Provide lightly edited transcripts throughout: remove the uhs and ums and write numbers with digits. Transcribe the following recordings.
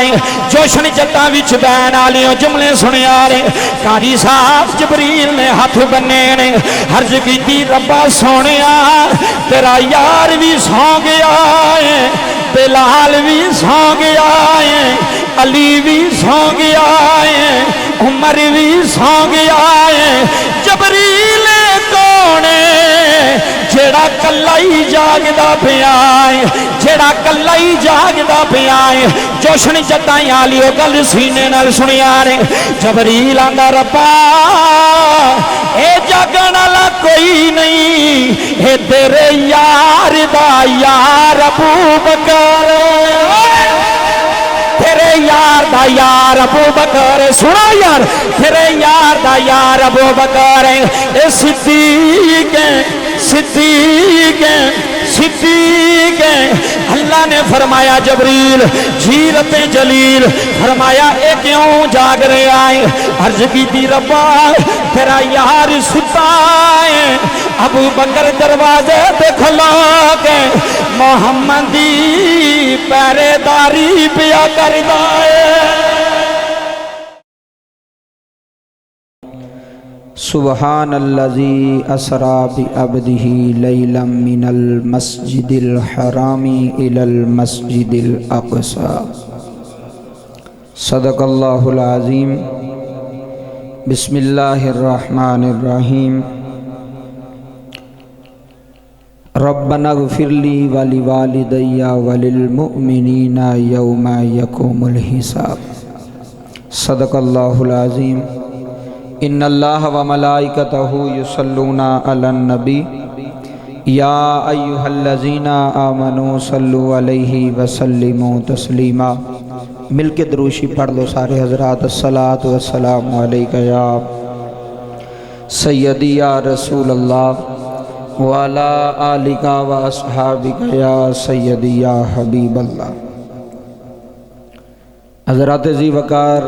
ہے جوشن جتا وچ بین آلیوں جملے سنیا رے قاری صاحب جبریل نے ہاتھ بننے نے عرض کیتی ربا سونیا تیرا یار بھی سو گیا ہے بلال بھی سو گیا ہے علی بھی سو گیا ہے عمر بھی سو گیا ہے جبریل کون جیڑا کلا ہی جاگدا پیا ہے جیڑا کلا ہی جاگدا پیا ہے جوشن جتائیں آلیو گل سینے نال سنیا رے جبریل آندا ربا اے جاگن والا کوئی نہیں اے تیرے یار دا یار ابو بکر تیرے یار دا یار ابو بکر سنا یار تیرے یار دا یار ابو بکر اے صدیق صدیق صدیق اللہ نے فرمایا جبریل جیرت جلیل فرمایا اے کیوں جاگ رہے آئے عرض کی تھی ربا تیرا یار ستا ہے ابو بکر دروازے پہ کھلا کے محمدی پہرے داری پیا کردا ہے سبحان الذی اسرا بعبدہ لیلا من المسجد الحرام الی المسجد الاقصی صدق اللہ العظیم بسم اللہ الرحمن الرحیم ربنا اغفر لی ولوالدی وللمؤمنین یوم یقوم الحساب صدق اللہ العظیم ان اللہ و ملائکتہ یصلون علی النبی یا ایہا الذین آمنوا صلوا علیہ وسلموا تسلیما مل کے دروشی پڑھ لو سارے حضرات الصلاۃ والسلام علیکہ یا سیدی یا رسول اللہ وعلی آلکہ و اصحابکہ یا سیدی یا حبیب اللہ حضرات ذی وقار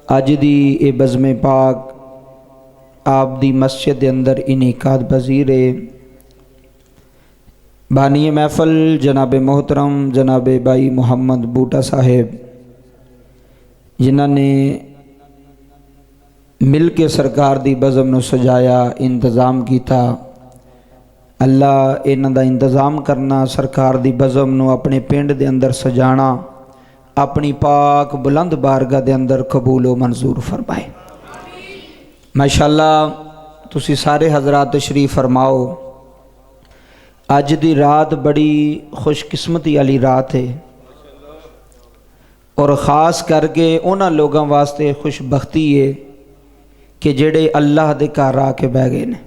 اج دی اے بزم پاک آپ دی مسجد دے اندر انعقاد پذیر ہے بانی محفل جناب محترم جناب بھائی محمد بوٹا صاحب جنہاں نے مل کے سرکار دی بزم نو سجایا انتظام کیتا اللہ انہاں دا انتظام کرنا سرکار دی بزم نو اپنے پنڈ دے اندر سجانا اپنی پاک بلند بارگاہ دے اندر قبول و منظور فرمائے ماشاءاللہ تسی سارے حضرات تشریف فرماؤ اج دی رات بڑی خوش قسمتی والی رات ہے اور خاص کر کے انہاں لوگاں واسطے خوش بختی ہے کہ جڑے اللہ دے گھر آ کے بہ گئے نے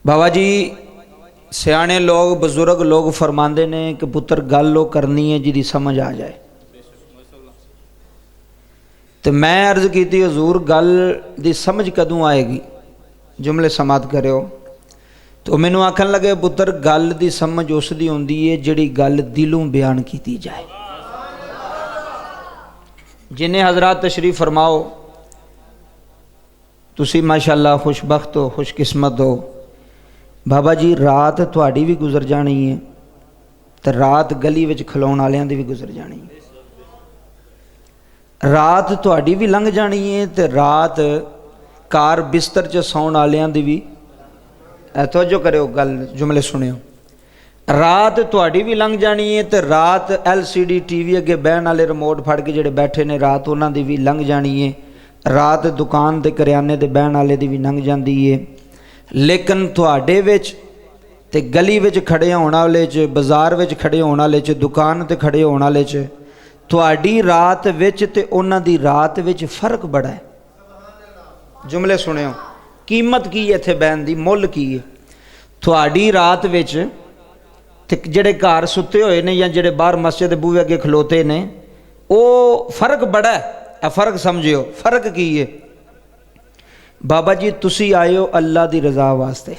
بابا جی سیانے لوگ بزرگ لوگ فرماندے نے کہ پتر گل لو کرنی ہے جی سمجھ آ جائے تو میں عرض کی تھی حضور گل دی سمجھ کدوں آئے گی جملے سماعت کرے ہو تو مینوں آکھن لگے پتر گل دی سمجھ اس دی ہوندی ہے جڑی گل دلوں بیان کیتی جائے جنہیں حضرات تشریف فرماؤ تسی ماشاءاللہ خوش بخت ہو خوش قسمت ہو بابا جی رات تھوڑی بھی گزر جانی ہے تو رات گلی وچ کھلون والیاں دی بھی گزر جانی ہے رات تھوڑی بھی لنگ جانی ہے تو رات کار بستر چ سون والیاں دی بھی توجہ کرو گل جملے سنیو رات تھوڑی بھی لنگ جانی ہے تو رات LCD ٹی وی اگے بہن والے ریموٹ پھڑ کے جڑے بیٹھے نے رات انہاں دی بھی لنگ جانی ہے رات دکان تے کریانے دے بہن والے دی بھی لنگ جاندی ہے لیکن تھوڑے وچ تے گلی وچ کھڑے ہونا والے چ بازار وچ کھڑے ہونا والے چ دکان تے کھڑے ہونا والے چ تھوڑی رات وچ تے انہاں دی رات وچ فرق بڑا ہے جملے سنیو قیمت کی ہے تھے بہن دی مول کی ہے تھوڑی رات وچ تے جڑے گھر ستے ہوئے نے یا جڑے باہر مسجد بوئے اگے کھلوتے نے او فرق بڑا ہے اے فرق سمجھو فرق کی ہے بابا جی تسی آئے ہو اللہ دی رضا واسطے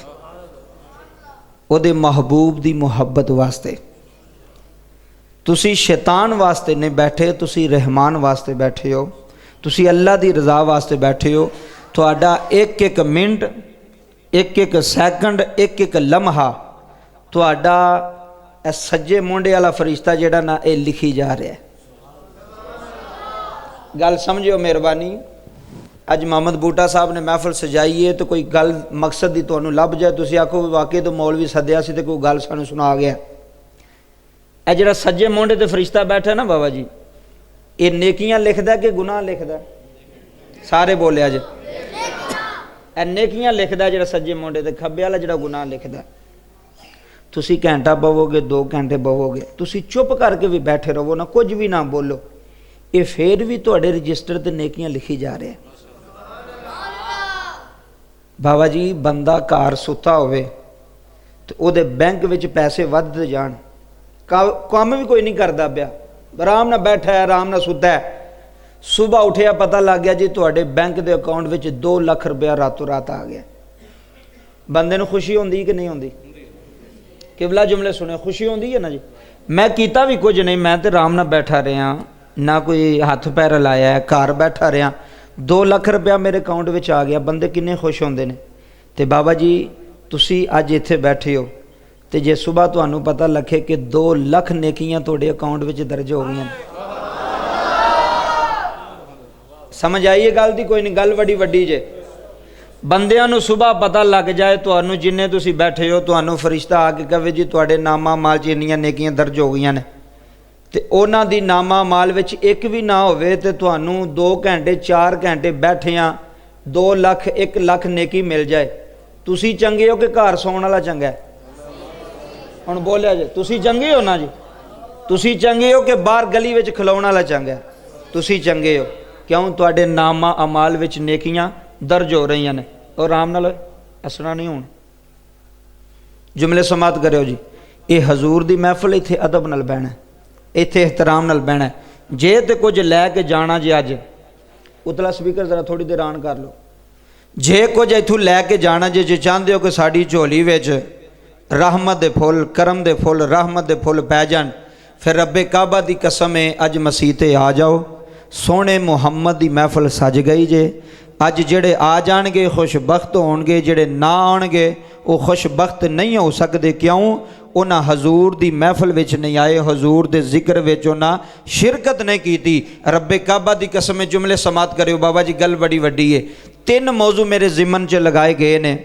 او دے محبوب دی محبت واسطے تسی شیطان واسطے نہیں بیٹھے تسی رحمان واسطے بیٹھے ہو تسی اللہ دی رضا واسطے بیٹھے ہو تہاڈا ایک ایک منٹ ایک ایک سیکنڈ ایک ایک لمحہ تہاڈا ਇਹ ਸੱਜੇ ਮੋਢੇ ਵਾਲਾ ਫਰਿਸ਼ਤਾ ਜਿਹੜਾ ਨਾ ਇਹ ਲਿਖੀ ਜਾ ਰਿਹਾ ਹੈ। ਗੱਲ ਸਮਝਿਓ ਮਿਹਰਬਾਨੀ। ਅੱਜ ਮੁਹੰਮਦ ਬੂਟਾ ਸਾਹਿਬ ਨੇ ਮਹਿਫਲ ਸਜਾਈ ਹੈ, ਤੇ ਕੋਈ ਗੱਲ ਮਕਸਦ ਦੀ ਤੁਹਾਨੂੰ ਲੱਭ ਜਾਏ, ਤੁਸੀਂ ਆਖੋ ਵਾਕਈ ਤੋਂ ਮੌਲਵੀ ਸੱਦਿਆ ਸੀ ਤੇ ਕੋਈ ਗੱਲ ਸਾਨੂੰ ਸੁਣਾ ਗਿਆ। ਇਹ ਜਿਹੜਾ ਸੱਜੇ ਮੋਢੇ ਤੇ ਫਰਿਸ਼ਤਾ ਬੈਠਾ ਨਾ ਬਾਬਾ ਜੀ, ਇਹ ਨੇਕੀਆਂ ਲਿਖਦਾ ਕਿ ਗੁਨਾਹ ਲਿਖਦਾ? ਸਾਰੇ ਬੋਲਿਆ ਜੇ। ਇਹ ਨੇਕੀਆਂ ਲਿਖਦਾ ਜਿਹੜਾ ਸੱਜੇ ਮੋਢੇ ਤੇ, ਖੱਬੇ ਵਾਲਾ ਜਿਹੜਾ ਗੁਨਾਹ ਲਿਖਦਾ। ਤੁਸੀਂ ਘੰਟਾ ਬਵੋਗੇ, 2 ਘੰਟੇ ਬਵੋਗੇ, ਤੁਸੀਂ ਚੁੱਪ ਕਰਕੇ ਵੀ ਬੈਠੇ ਰਹੋ ਨਾ, ਕੁਝ ਵੀ ਨਾ ਬੋਲੋ, ਇਹ ਫੇਰ ਵੀ ਤੁਹਾਡੇ ਰਜਿਸਟਰ ਤੇ ਨੇਕੀਆਂ ਲਿਖੀ ਜਾ ਰਹੇ। ਬਾਬਾ ਜੀ ਬੰਦਾ ਘਰ ਸੁੱਤਾ ਹੋਵੇ ਤੇ ਉਹਦੇ ਬੈਂਕ ਵਿੱਚ ਪੈਸੇ ਵੱਧਦੇ ਜਾਣ, ਕੰਮ ਵੀ ਕੋਈ ਨਹੀਂ ਕਰਦਾ ਪਿਆ, ਆਰਾਮ ਨਾਲ ਬੈਠਾ ਹੈ, ਆਰਾਮ ਨਾਲ ਸੁੱਤਾ ਹੈ, ਸੁਬਾਹ ਉੱਠਿਆ ਪਤਾ ਲੱਗ ਗਿਆ ਜੀ ਤੁਹਾਡੇ ਬੈਂਕ ਦੇ ਅਕਾਊਂਟ ਵਿੱਚ 2 ਲੱਖ ਰੁਪਇਆ ਰਾਤੋਂ ਰਾਤ ਆ ਗਿਆ। ਬੰਦੇ ਨੂੰ ਖੁਸ਼ੀ ਹੁੰਦੀ ਕਿ ਨਹੀਂ ਹੁੰਦੀ? ਕਿਬਲਾ ਜੁਮਲੇ ਸੁਣੇ, ਖੁਸ਼ੀ ਹੁੰਦੀ ਹੈ ਨਾ ਜੀ। ਮੈਂ ਕੀਤਾ ਵੀ ਕੁਝ ਨਹੀਂ, ਮੈਂ ਤੇ ਆਰਾਮ ਨਾਲ ਬੈਠਾ ਰਿਹਾ, ਨਾ ਕੋਈ ਹੱਥ ਪੈਰ ਲਾਇਆ ਹੈ, ਘਰ ਬੈਠਾ ਰਿਹਾ, 2 ਲੱਖ ਰੁਪਇਆ ਮੇਰੇ ਅਕਾਊਂਟ ਵਿੱਚ ਆ ਗਿਆ। ਬੰਦੇ ਕਿੰਨੇ ਖੁਸ਼ ਹੁੰਦੇ ਨੇ। ਤੇ ਬਾਬਾ ਜੀ ਤੁਸੀਂ ਅੱਜ ਇੱਥੇ ਬੈਠੇ ਹੋ, ਤੇ ਜੇ ਸਵੇਰ ਤੁਹਾਨੂੰ ਪਤਾ ਲੱਗੇ ਕਿ 2 ਲੱਖ ਨੇਕੀਆਂ ਤੁਹਾਡੇ ਅਕਾਊਂਟ ਵਿੱਚ ਦਰਜ ਹੋ ਗਈਆਂ, ਸਮਝ ਆਈਏ ਗੱਲ ਦੀ? ਕੋਈ ਨਹੀਂ, ਗੱਲ ਬੜੀ ਵੱਡੀ ਜੇ। ਬੰਦਿਆਂ ਨੂੰ ਸਵੇਰ ਪਤਾ ਲੱਗ ਜਾਏ, ਤੁਹਾਨੂੰ ਜਿੰਨੇ ਤੁਸੀਂ ਬੈਠੇ ਹੋ, ਤੁਹਾਨੂੰ ਫਰਿਸ਼ਤਾ ਆ ਕੇ ਕਹੇ ਜੀ ਤੁਹਾਡੇ ਨਾਮਾ ਮਾਲ 'ਚ ਇੰਨੀਆਂ ਨੇਕੀਆਂ ਦਰਜ ਹੋ ਗਈਆਂ ਨੇ, ਤੇ ਉਹਨਾਂ ਦੀ ਨਾਮਾ ਮਾਲ ਵਿੱਚ ਇੱਕ ਵੀ ਨਾ ਹੋਵੇ, ਤੇ ਤੁਹਾਨੂੰ 2 ਘੰਟੇ 4 ਘੰਟੇ ਬੈਠਿਆਂ 2 ਲੱਖ 1 ਲੱਖ ਨੇਕੀ ਮਿਲ ਜਾਏ, ਤੁਸੀਂ ਚੰਗੇ ਹੋ ਕਿ ਘਰ ਸੌਣ ਵਾਲਾ ਚੰਗਾ ਹੈ? ਹੁਣ ਬੋਲਿਆ ਜੇ, ਤੁਸੀਂ ਚੰਗੇ ਹੋ ਨਾ ਜੀ? ਤੁਸੀਂ ਚੰਗੇ ਹੋ ਕਿ ਬਾਹਰ ਗਲੀ ਵਿੱਚ ਖਲੋਣ ਵਾਲਾ ਚੰਗਾ ਹੈ? ਤੁਸੀਂ ਚੰਗੇ ਹੋ। ਕਿਉਂ? ਤੁਹਾਡੇ ਨਾਮਾ ਅਮਾਲ ਵਿੱਚ ਨੇਕੀਆਂ ਦਰਜ ਹੋ ਰਹੀਆਂ ਨੇ। ਔਰ ਆਰਾਮ ਨਾਲ ਅਸਣਾ ਨਹੀਂ ਹੋਣ। ਜੁਮਲੇ ਸਮਾਤ ਕਰਿਓ ਜੀ। ਇਹ ਹਜ਼ੂਰ ਦੀ ਮਹਿਫਲ, ਇੱਥੇ ਅਦਬ ਨਾਲ ਬਹਿਣਾ, ਇੱਥੇ ਇਹਤਰਾਮ ਨਾਲ ਬਹਿਣਾ। ਜੇ ਤੇ ਕੁਝ ਲੈ ਕੇ ਜਾਣਾ ਜੇ, ਅੱਜ ਉਤਲਾ ਸਪੀਕਰ ਜ਼ਰਾ ਥੋੜੀ ਦੇਰ ਆਨ ਕਰ ਲਓ, ਜੇ ਕੁਝ ਇੱਥੋਂ ਲੈ ਕੇ ਜਾਣਾ ਜੇ ਚਾਹੁੰਦੇ ਹੋ ਕਿ ਸਾਡੀ ਝੋਲੀ ਵਿੱਚ ਰਹਿਮਤ ਦੇ ਫੁੱਲ, ਕਰਮ ਦੇ ਫੁੱਲ, ਰਹਿਮਤ ਦੇ ਫੁੱਲ ਪੈ ਜਾਣ, ਫਿਰ ਰੱਬੇ ਕਾਬਾ ਦੀ ਕਸਮ ਹੈ ਅੱਜ ਮਸੀਹ ਤੇ ਆ ਜਾਓ। ਸੋਹਣੇ ਮੁਹੰਮਦ ਦੀ ਮਹਿਫਲ ਸਜ ਗਈ ਜੇ। ਅੱਜ ਜਿਹੜੇ ਆ ਜਾਣਗੇ ਖੁਸ਼ਬਖਤ ਹੋਣਗੇ, ਜਿਹੜੇ ਨਾ ਆਉਣਗੇ ਉਹ ਖੁਸ਼ਬਖਤ ਨਹੀਂ ਹੋ ਸਕਦੇ। ਕਿਉਂ? ਉਹਨਾਂ ਹਜ਼ੂਰ ਦੀ ਮਹਿਫਲ ਵਿੱਚ ਨਹੀਂ ਆਏ, ਹਜ਼ੂਰ ਦੇ ਜ਼ਿਕਰ ਵਿੱਚ ਉਹਨਾਂ ਸ਼ਿਰਕਤ ਨਹੀਂ ਕੀਤੀ। ਰੱਬੇ ਕਾਬਾ ਦੀ ਕਸਮ। ਜੁਮਲੇ ਸਮਾਤ ਕਰਿਓ ਬਾਬਾ ਜੀ, ਗੱਲ ਬੜੀ ਵੱਡੀ ਹੈ। 3 ਮੌਜੂ ਮੇਰੇ ਜ਼ਿਮਨ 'ਚ ਲਗਾਏ ਗਏ ਨੇ,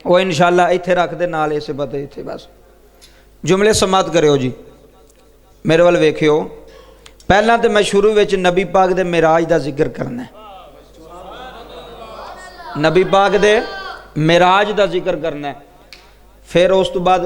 ਉਹ ਇਨਸ਼ਾਅੱਲਾ ਇੱਥੇ ਰੱਖ ਦੇ ਨਾਲ, ਇਸੇ ਪਤੇ ਇੱਥੇ ਬਸ। ਜੁਮਲੇ ਸਮਾਤ ਕਰਿਓ ਜੀ, ਮੇਰੇ ਵੱਲ ਵੇਖਿਓ। ਪਹਿਲਾਂ ਤੇ ਮੈਂ ਸ਼ੁਰੂ ਵਿੱਚ ਨਬੀ ਪਾਕ ਦੇ ਮਿਰਾਜ ਦਾ ਜ਼ਿਕਰ ਕਰਨਾ ਹੈ, ਨਬੀ ਪਾਕ ਦੇ ਮਿਰਾਜ ਦਾ ਜ਼ਿਕਰ ਕਰਨਾ ਹੈ। ਫਿਰ ਉਸ ਤੋਂ ਬਾਅਦ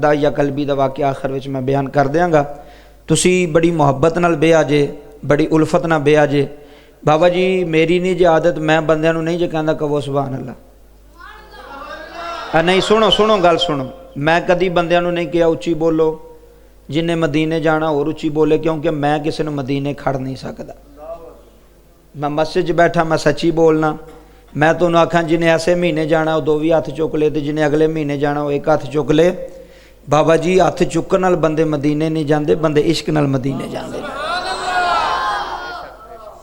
ਦਾਇਆ ਕਲਬੀ ਦਾ ਵਾਕਿਆ ਆਖਰ ਵਿੱਚ ਮੈਂ ਬਿਆਨ ਕਰ ਦਿਆਂਗਾ। ਤੁਸੀਂ ਬੜੀ ਮੁਹੱਬਤ ਨਾਲ ਬਿਆ ਜੇ, ਬੜੀ ਉਲਫਤ ਨਾਲ ਬਿਆ ਜੇ। ਬਾਬਾ ਜੀ ਮੇਰੀ ਨਹੀਂ ਜੇ ਆਦਤ, ਮੈਂ ਬੰਦਿਆਂ ਨੂੰ ਨਹੀਂ ਜੇ ਕਹਿੰਦਾ ਕਹੋ ਸੁਭਾਨ ਅੱਲਾ। ਨਹੀਂ, ਸੁਣੋ ਗੱਲ ਸੁਣੋ। ਮੈਂ ਕਦੀ ਬੰਦਿਆਂ ਨੂੰ ਨਹੀਂ ਕਿਹਾ ਉੱਚੀ ਬੋਲੋ, ਜਿੰਨੇ ਮਦੀਨੇ ਜਾਣਾ ਹੋਰ ਉੱਚੀ ਬੋਲੇ, ਕਿਉਂਕਿ ਮੈਂ ਕਿਸੇ ਨੂੰ ਮਦੀਨੇ ਖੜ ਨਹੀਂ ਸਕਦਾ। ਮੈਂ ਮਸਜਿਦ 'ਚ ਬੈਠਾ, ਮੈਂ ਸੱਚੀ ਬੋਲਣਾ। ਮੈਂ ਤੁਹਾਨੂੰ ਆਖਾਂ ਜਿਨੇ ਐਸੇ ਮਹੀਨੇ ਜਾਣਾ ਉਹ 2 ਵੀ ਹੱਥ ਚੁੱਕ ਲੇ, ਤੇ ਜਿਨੇ ਅਗਲੇ ਮਹੀਨੇ ਜਾਣਾ ਉਹ 1 ਹੱਥ ਚੁੱਕ ਲੇ। ਬਾਬਾ ਜੀ ਹੱਥ ਚੁੱਕਣ ਨਾਲ ਬੰਦੇ ਮਦੀਨੇ ਨਹੀਂ ਜਾਂਦੇ, ਬੰਦੇ ਇਸ਼ਕ ਨਾਲ ਮਦੀਨੇ ਜਾਂਦੇ ਨੇ।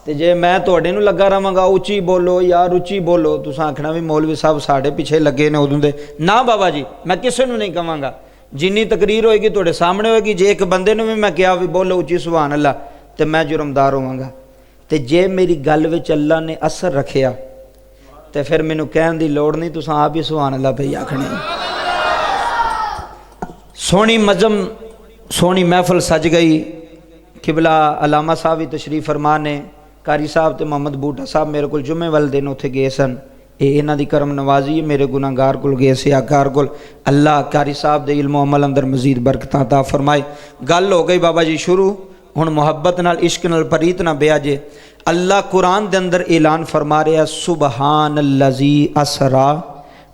ਤੇ ਜੇ ਮੈਂ ਤੁਹਾਡੇ ਨੂੰ ਲੱਗਾ ਰਵਾਂਗਾ ਉੱਚੀ ਬੋਲੋ ਯਾਰ ਉੱਚੀ ਬੋਲੋ, ਤੁਸੀਂ ਆਖਣਾ ਵੀ ਮੌਲਵੀ ਸਾਹਿਬ ਸਾਡੇ ਪਿੱਛੇ ਲੱਗੇ ਨੇ ਉਦੋਂ ਦੇ। ਨਾ ਬਾਬਾ ਜੀ, ਮੈਂ ਕਿਸੇ ਨੂੰ ਨਹੀਂ ਕਵਾਂਗਾ, ਜਿੰਨੀ ਤਕਰੀਰ ਹੋਏਗੀ ਤੁਹਾਡੇ ਸਾਹਮਣੇ ਹੋਏਗੀ। ਜੇ ਇੱਕ ਬੰਦੇ ਨੂੰ ਵੀ ਮੈਂ ਕਿਹਾ ਵੀ ਬੋਲੋ ਉੱਚੀ ਸੁਭਾਨ ਅੱਲਾ, ਤੇ ਮੈਂ ਜੁਰਮਦਾਰ ਹੋਵਾਂਗਾ। ਤੇ ਜੇ ਮੇਰੀ ਗੱਲ ਵਿੱਚ ਅੱਲਾ ਨੇ ਅਸਰ ਰੱਖਿਆ ਤੇ ਫਿਰ ਮੈਨੂੰ ਕਹਿਣ ਦੀ ਲੋੜ ਨਹੀਂ, ਤੁਸੀਂ ਆਪ ਹੀ ਸੁਭਾਨ ਅੱਲਾ ਪਈ ਆਖਣੀ। ਸੋਹਣੀ ਮਜ਼ਮ, ਸੋਹਣੀ ਮਹਿਫਲ ਸਜ ਗਈ। ਕਿਬਲਾ ਅਲਾਮਾ ਸਾਹਿਬ ਵੀ ਤਸ਼ਰੀਫ ਫਰਮਾ ਨੇ, ਕਾਰੀ ਸਾਹਿਬ ਤੇ ਮੁਹੰਮਦ ਬੂਟਾ ਸਾਹਿਬ ਮੇਰੇ ਕੋਲ ਜੁਮੇ ਵਾਲੇ ਦਿਨ ਉੱਥੇ ਗਏ ਸਨ। ਇਹ ਇਹਨਾਂ ਦੀ ਕਰਮ ਨਵਾਜ਼ੀ ਹੈ। ਮੇਰੇ ਗੁਨਾਹਗਾਰ ਕੋਲ ਗਏ ਸਿਆਕਾਰ ਕੋਲ। ਅੱਲਾ ਕਾਰੀ ਸਾਹਿਬ ਦੇ ਇਲਮ ਅਮਲ ਅੰਦਰ ਮਜ਼ੀਦ ਬਰਕਤਾਂ ਤਾ ਫਰਮਾਏ। ਗੱਲ ਹੋ ਗਈ ਬਾਬਾ ਜੀ ਸ਼ੁਰੂ। ਹੁਣ ਮੁਹੱਬਤ ਨਾਲ, ਇਸ਼ਕ ਨਾਲ, ਪ੍ਰੀਤ ਨਾਲ ਬਿਆ ਜੇ। ਅੱਲਾ ਕੁਰਾਨ ਦੇ ਅੰਦਰ ਐਲਾਨ ਫਰਮਾ ਰਿਹਾ, ਸੁਬਹਾਨ ਅੱਲਜ਼ੀ ਅਸਰਾ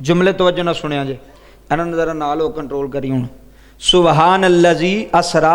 ਜੁਮਲੇ ਤਵੱਜੋ ਨਾਲ ਸੁਣਿਆ ਜੇ, ਇਹਨਾਂ ਨੂੰ ਜ਼ਰਾ ਨਾਲ ਉਹ ਕੰਟਰੋਲ ਕਰੀ। ਹੁਣ ਸੁਬਹਾਨ ਅੱਲਜ਼ੀ ਅਸਰਾ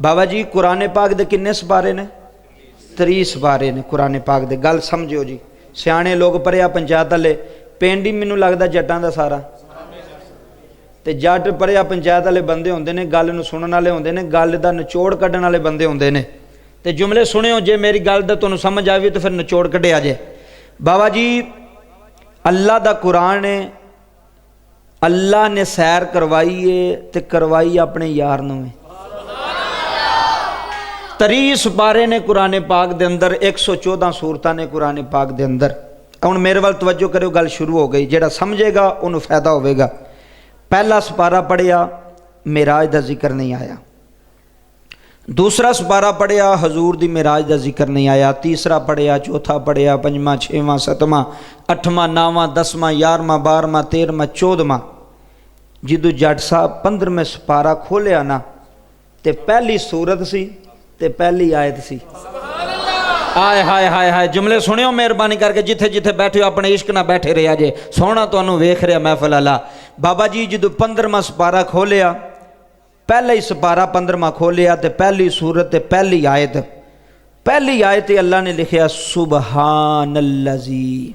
ਬਾਬਾ ਜੀ ਕੁਰਾਨ ਪਾਕ ਦੇ ਕਿੰਨੇ ਸਪਾਰੇ ਨੇ? 30 ਸਪਾਰੇ ਨੇ ਕੁਰਾਨ ਪਾਕ ਦੇ। ਗੱਲ ਸਮਝਿਓ ਜੀ, ਸਿਆਣੇ ਲੋਕ ਪੜਿਆ ਪੰਚਾਇਤ ਵਾਲੇ, ਪਿੰਡ ਹੀ ਮੈਨੂੰ ਲੱਗਦਾ ਜੱਟਾਂ ਦਾ ਸਾਰਾ। ਤੇ ਜੱਟ ਪੜਿਆ ਪੰਚਾਇਤ ਵਾਲੇ ਬੰਦੇ ਹੁੰਦੇ ਨੇ, ਗੱਲ ਨੂੰ ਸੁਣਨ ਵਾਲੇ ਹੁੰਦੇ ਨੇ, ਗੱਲ ਦਾ ਨਿਚੋੜ ਕੱਢਣ ਵਾਲੇ ਬੰਦੇ ਹੁੰਦੇ ਨੇ। ਤੇ ਜੁਮਲੇ ਸੁਣਿਓ, ਜੇ ਮੇਰੀ ਗੱਲ ਦਾ ਤੁਹਾਨੂੰ ਸਮਝ ਆਵੇ ਤਾਂ ਫਿਰ ਨਿਚੋੜ ਕੱਢਿਆ ਜੇ। ਬਾਬਾ ਜੀ ਅੱਲਾ ਦਾ ਕੁਰਾਨ ਹੈ, اللہ نے سیر کروائی ہے تے کروائی اپنے یار نو ہے 30 سپارے نے قرآن پاک دے اندر 114 سورتاں نے قرآن پاک دے اندر ہن میرے وال توجہ کرو گل شروع ہو گئی جڑا سمجھے گا انہوں فائدہ ہوئے گا پہلا سپارہ پڑھیا معراج دا ذکر نہیں آیا دوسرا سپارہ پڑھیا حضور دی معراج دا ذکر نہیں آیا تیسرا پڑھیا چوتھا پڑھیا پنجواں چھواں ستواں اٹھواں نواں دسواں 11واں 12واں 13واں 14واں جدو جٹ صاحب 15ویں سپارہ کھولیا نا تے پہلی سورت سی تے پہلی آیت سی آئے ہائے ہائے ہائے جملے سنیو مہربانی کر کے جتھے جتھے بیٹھے ہو اپنے عشق نہ بیٹھے رہا جے سونا تو انہوں ویکھ رہا محفل اللہ بابا جی جدو 15واں سپارہ کھولیا پہلے ہی سپارہ 15واں کھولیا تے پہلی سورت تے پہلی آیت اللہ نے لکھیا سبحان اللذی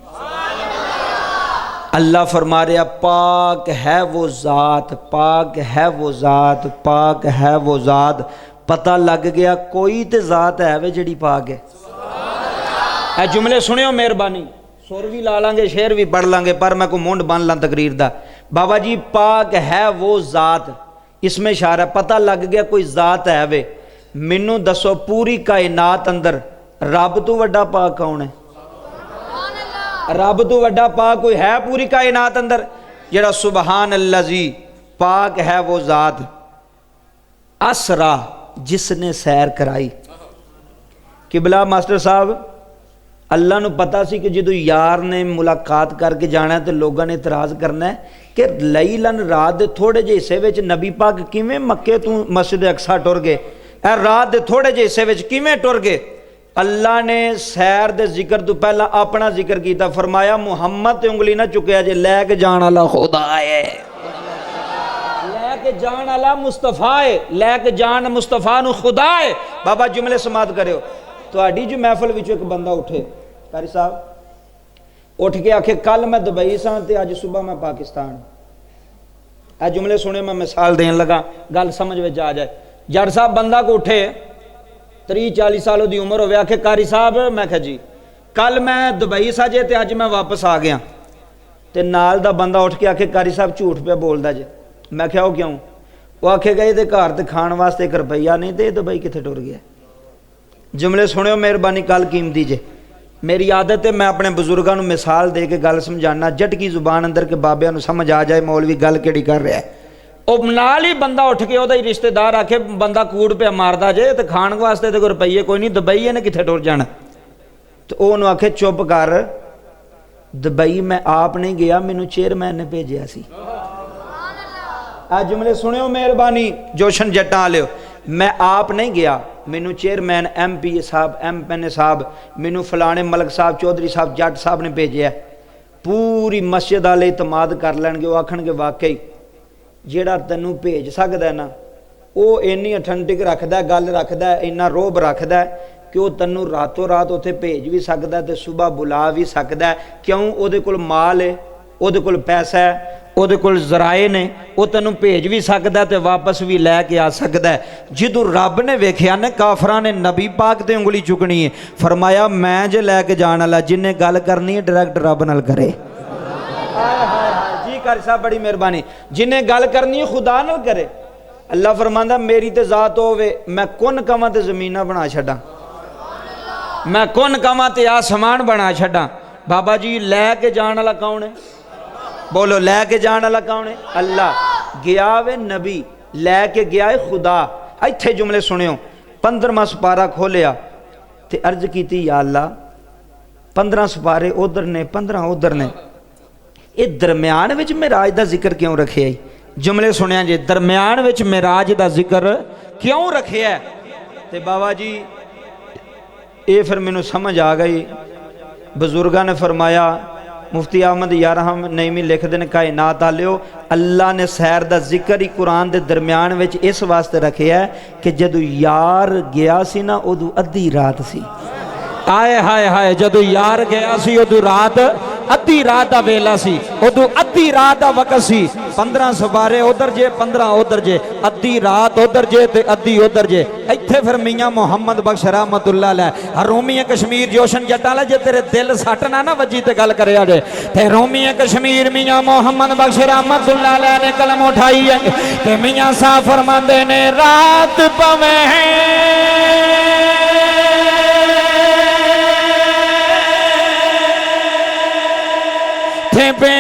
اللہ فرما رہا پاک ہے وہ ذات پاک ہے وہ ذات پاک ہے وہ ذات پتہ لگ گیا کوئی تے ذات ہے وہ جڑی پاک ہے اے جملے سنیو مہربانی سور بھی لا لانگے شعر بھی پڑھ لانگے پر میں کو مونڈ بان لان تقریر دا بابا جی پاک ہے وہ ذات اس میں اشارہ پتہ لگ گیا کوئی ذات ہے وہ منو دسو پوری کائنات اندر رب تو وڈا پاک کون ہے رب تو وڈا پاک کوئی ہے پوری کائنات اندر جڑا سبحان اللذی پاک ہے وہ ذات اسرا جس نے سیر کرائی قبلہ ماسٹر صاحب اللہ نو پتا سی کہ جدو یار نے ملاقات کر کے جانا ہے تو لوگوں نے اعتراض کرنا ہے کہ لیلن رات دے تھوڑے جے حصے وچ نبی پاک کیویں مکے تو مسجد اقصی ٹر گئے اے رات دے تھوڑے جے حصے وچ کیویں ٹر گئے اللہ نے سیر دے ذکر تو پہلا اپنا ذکر کیتا فرمایا محمد تے انگلی نہ چکیا جے لے کے جان والا خدا ہے لے کے جان والا مصطفیٰ ہے لے کے جان مصطفیٰ نو خدا ہے بابا جملے سماعت کریو تہاڈی جو محفل وچ ایک بندہ اٹھے قاری صاحب اٹھ کے آکھے کل میں دبئی ساں تے آج صبح میں پاکستان اے جملے سنے میں مثال دین لگا گل سمجھ وچ آ جائے جٹ صاحب بندہ کو اٹھے 30-40 سالوں دی عمر ہوئے آکھے قاری صاحب میں کہا جی کل میں دبئی سا جے تے آج میں واپس آ گیا تے نال دا بندہ اٹھ کے آکھے قاری صاحب جھوٹ پہ بول دا جے میں کہا وہ کیوں وہ آکھے گئے تے گھر تے کھان واسطے 1 روپیہ نہیں تے دبئی کتھے ٹر گیا جملے سنیو مہربانی کل قیمتی جے میری عادت ہے میں اپنے بزرگاں نو مثال دے کے گل سمجھانا جٹ کی زبان اندر کے بابیاں نو سمجھ آ جائے مولوی گل کیڑی کر رہا ہے او نال ہی بندہ اٹھ کے او دا ہی رشتہ دار آکھے بندہ کوڑ پہ ماردا جے تے کھان واسطے تے کوئی روپیے کوئی نہیں دبئی نے کتھے ٹر جانا تو او نو آکھے چپ کر دبئی میں آپ نہیں گیا مینوں چیئرمین نے بھیجیا سی جملے سنیو مہربانی جوشن جٹاں والےو میں آپ نہیں گیا مینوں چیئرمین ایم پی صاحب ایم این اے صاحب مینوں فلانے ملک صاحب چودھری صاحب جٹ صاحب نے بھیجیا ہے پوری مسجد والے اعتماد کر لین گے وہ آکھن گے واقعی جیڑا تینوں بھیج سکدا ہے نا وہ اینی اٹھنٹک رکھدا ہے گل رکھدا ہے اینا روب رکھدا ہے کہ وہ تینوں راتوں رات اتنے بھیج بھی سکدا ہے تے صبح بلا بھی سکدا ہے کیوں او دے کول مال ہے او دے کول پیسہ ہے او دے کول ذرائع نے وہ تینوں بھیج بھی سکدا ہے تے واپس بھی لے کے آ سکدا ہے جدو رب نے ویکھیا نے کافراں نے نبی پاک تے انگلی چکنی ہے فرمایا میں جے لے کے جان والا جن نے گل کرنی ہے ڈائریکٹ رب نال کرے جی قاری صاحب بڑی مہربانی جن نے گل کرنی ہے خدا نال کرے اللہ فرماندا میری تے ذات ہوے میں کن کواں تے زمیناں بنا چھڈاں میں کن کواں تے آسمان بنا چھڈاں بابا جی لے کے جان والا کون ہے بولو لے کے جان والا کون ہے اللہ گیا وے نبی لے کے گیا ہے خدا ایتھے جملے سنیو 15واں سپارہ کھولیا تے عرض کیتی یا اللہ 15 سپارے ادھر نے 15 ادھر نے یہ درمیان وچ معراج دا ذکر کیوں رکھے ہے جملے سنیا جی درمیان وچ معراج دا ذکر کیوں رکھے ہے تے بابا جی اے پھر مینوں سمجھ آ گئی بزرگاں نے فرمایا مفتی احمد یارحم نعیمی لکھ دین کائنات آلیو اللہ نے سیر دا ذکر ہی قرآن دے درمیان وچ اس واسطے رکھے ہے کہ جدو یار گیا سی نا ادو ادھی رات سی آئے ہائے ہائے جدو یار گیا سی ادو رات ادھی رات دا ویلا سی ادو ادھی رات دا وقت سی 15 سوارے ادھر جے 15 ادھر جے ادھی رات ادھر جے تے ادھی ادھر جے ایتھے پھر میاں محمد بخش رحمت اللہ علیہ رومی کشمیر جوشن جٹا لے جے تیرے دل سٹنا نہ وجی تے گل کریا جے تے رومی کشمیر میاں محمد بخش رحمت اللہ علیہ نے قلم اٹھائی ہے تے میاں صاحب فرماندے نے رات پویں تھے بے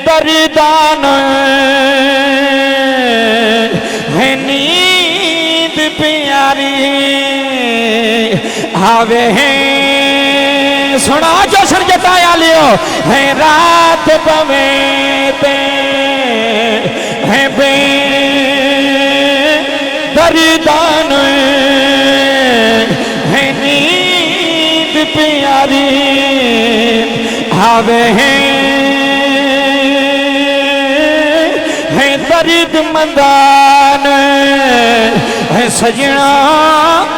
دردان ہے نیند پیاری آوے ہیں سنا جوشن جتایا لیو ہے رات پویں تے ہے بے دردان ہے نیند پیاری آوے ہیں درد مندان ہے سجنا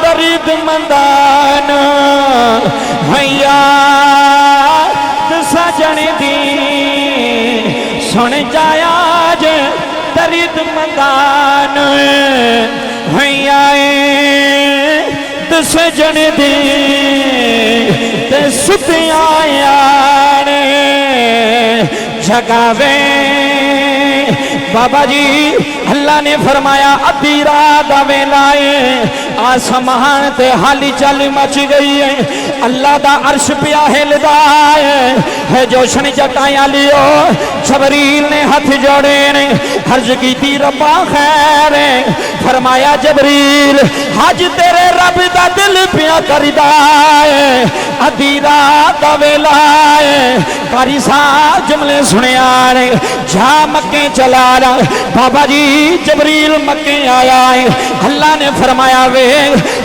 درد مندان ہے یاد سجن دی سن جایا جے درد مندان ہے یاد سجن دی تے ستیاں یانے جگاوے بابا جی اللہ نے فرمایا ادھی رات دا ویلا ہے آسمان تے حالی چل مچ گئی ہے اللہ دا عرش پیا ہلدا ہے جوشن جٹایا لیو جبریل نے ہاتھ جوڑے نے عرض کیتی ربا خیر ہے فرمایا جبریل حج تیرے رب دا دل پیا کردا ہے ادھی رات دا ویلا ہے قاری صاحب جملے سنیا نے جا مکے چلا بابا جی جبریل مکے آیا ہے اللہ نے فرمایا وے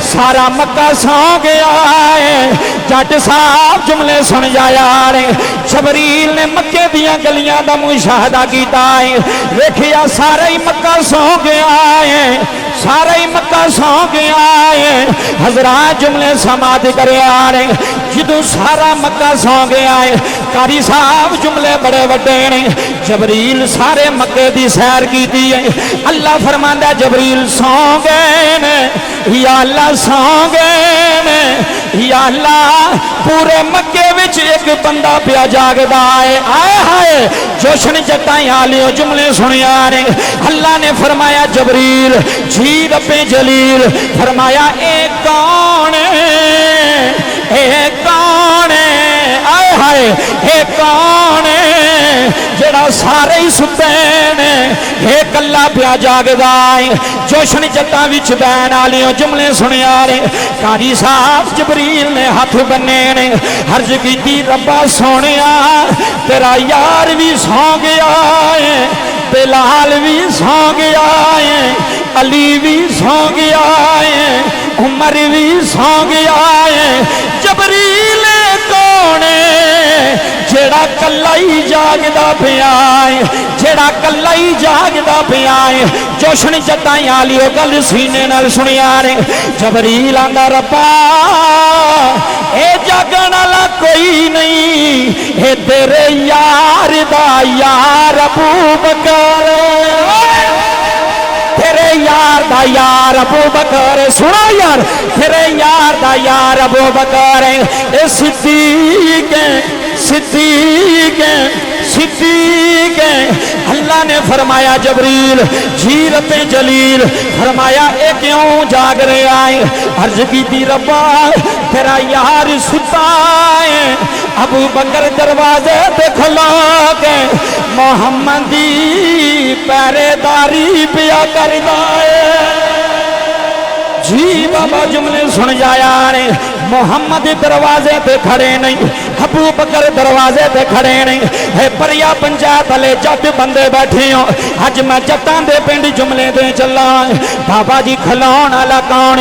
سارا مکہ سو گیا ہے جٹ صاحب جملے سن جایا رہے جبریل نے مکے دیا گلیاں دا مشاہدہ کیتا ہے ویکھیا سارا ہی مکہ سو گیا ہے سارا ہی مکہ سو گیا ہے حضرات جملے سماعت کرے آ رہے جدو سارا مکہ سو گیا ہے قاری صاحب جملے بڑے بڑے نے جبریل سارے مکے دی سیر کی دی ہے اللہ فرماندا جبریل سو گئے نے یا اللہ سو گئے نے یا اللہ پورے مکے وچ ایک بندہ پیا جاگدا ہے آئے ہائے جوشن جٹائیں آلیو جملے سنیا نے اللہ نے فرمایا جبریل جی رب جلیل فرمایا اے کون ہے اے کون ہے آئے ہائے اے کون ہے جڑا سارے ہی ستے نے ایک اللہ پیا جاگدا ہے جوشن جٹاں وچ بین آلیو جملے سنیا نے قاری صاحب جبریل نے ہاتھ بننے نے عرض کیتی ربا سونیا تیرا یار بھی سو گیا ہے بلال بھی سو گیا ہے علی بھی سو گیا ہے عمر بھی سو گیا ہے جبریل کون ہے جیڑا کلا ہی جاگدا پیا ہے جیڑا کلا ہی جاگدا پیا ہے جوشن جٹائیں آلیو گل سینے نال سنیا نے جبریل آندا ربا اے جاگن والا کوئی نہیں اے تیرے یار دا یار ابو بکر تیرے یار دا یار ابو بکر سنا یار تیرے یار دا یار ابو بکر اے صدیق صدیق صدیق اللہ نے فرمایا جبریل جی رب جلیل فرمایا اے کیوں جاگ رہے آئے عرض کی تھی ربا تیرا یار ستا ہے ابو بکر دروازے پہ کھلا کے محمدی پہرے داری پیا کردا ہے جی بابا جملے سن جایا نے محمد دروازے پہ کھڑے نہیں ابو بکر دروازے پہ کھڑے نہیں ہے پریا پنچایت والے جٹ بندے بیٹھے ہو اج میں جٹاں دے پنڈ جملے دے چلا بابا جی کھلاون والا کون